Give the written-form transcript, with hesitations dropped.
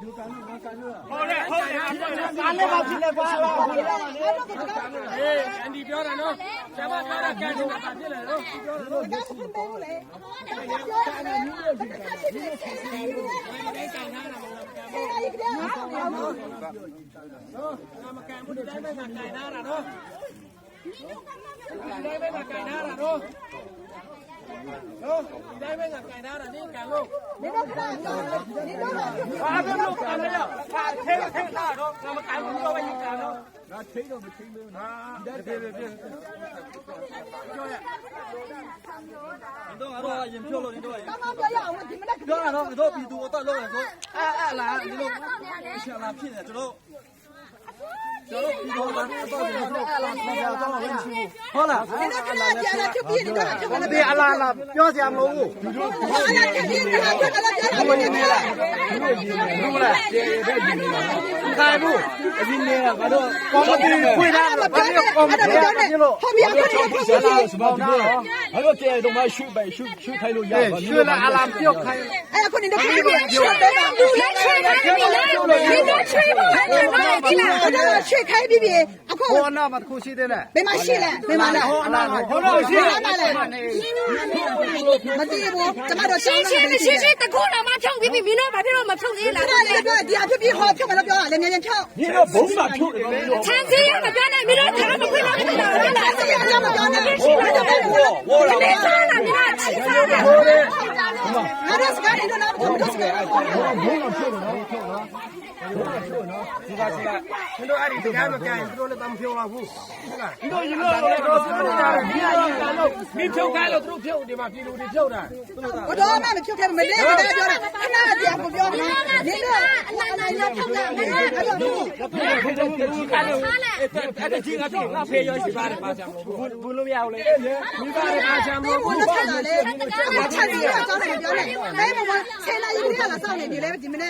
လည်းပါဖြစ်နေကွာအေးအန်ဒီပြောတာနော်ကျမပြောတာကန်နေတာပါဖြစ်လေနော်ပြောတယ်နော်ကန်ဖြစ်နေလေမကန်ဘူးဒီတိုင်းပဲကန်နာတာနော်ဒီတိုင်းပဲကန်နာတာနော်ဒီတိုင်းပဲကန်နာတာนี่ကန်လို့你都看到，你都ဘာဖြစ်လို့ကန်လဲဟာထဲတာတော့ငါမကန်ဘူးပြောပဲကန်တော့ငါထိတော့မထိမလို့ဟာဒါပြေပြေပြေပြောရတော့တော့ရင်ပြောလို့တော့刚刚不要我你们那ပြောတာတော့တို့ပြည်သူတော့လို့ဆိုအဲ့လားဒီလိုရှောင်းလာဖြစ်နေကျွန်တော်ပြည်တော်လာတော့အဲ့လားခေါ်ကြတော့ဝင်ရှိဟုတ်လား你那看到家了就别你都就可能别အလားလားပြောစရာမလိုဘူး我那天天他就那家了我就来ဟုတ်လားခိုင်ဘူးအရင်ကကတော့ကောင်းမတီခွေးတာဘာလို့ကောင်းမတီလို့后面看到ဆက်လာစပါတော့အဲ့တော့ကျေတော့မရှိပဲရှုခိုင်းလို့ရပါရွှေလာအလားပြုတ်ခိုင်း哎呀，你都看见去对吧？你来去开比比，你都去不开的嘛？我这去开比比，啊，ဟောနာမတခုရှိသေးလဲ没嘛戏嘞，没嘛嘞，ဟောနာဟောတော့ရှိ没嘛嘞，没第一步，怎么都新鲜的新鲜的过了嘛，跳比比，明天把这种嘛跳起来。那第二比比好，跳完了表啊，两年跳。你这不是跳的参加样的表呢，明天他们会来看到的了。这样样的表呢，我没啥了，你那其他的。那这是干的，那不都是干的？ဒီကစီကကျွန်တော်အဲ့ဒီတရားမကန်သူတို့လည်းတမဖြုံပါဘူးဟုတ်လားဒီလိုရင်တော့ပြောနေတာဒီအရင်ကန်လို့မင်းဖြုံခိုင်းလို့သူတို့ဖြုံဒီမှာပြည်လူတွေဖြုံတာ我都那没跳开，没来，没来表了，那这样不表呢？你这那要跳的，没来，哎呦，အဲ့ဒါကြီးငါဖြုံငါဖေးရောရှိပါတယ်ပါချာဘူးလို့မရဘူးလေမိသားပါချာမဟုတ်ဘူး我看到嘞，我看你要找哪个表嘞？哎，我现在一个月了，找哪里来？你们呢？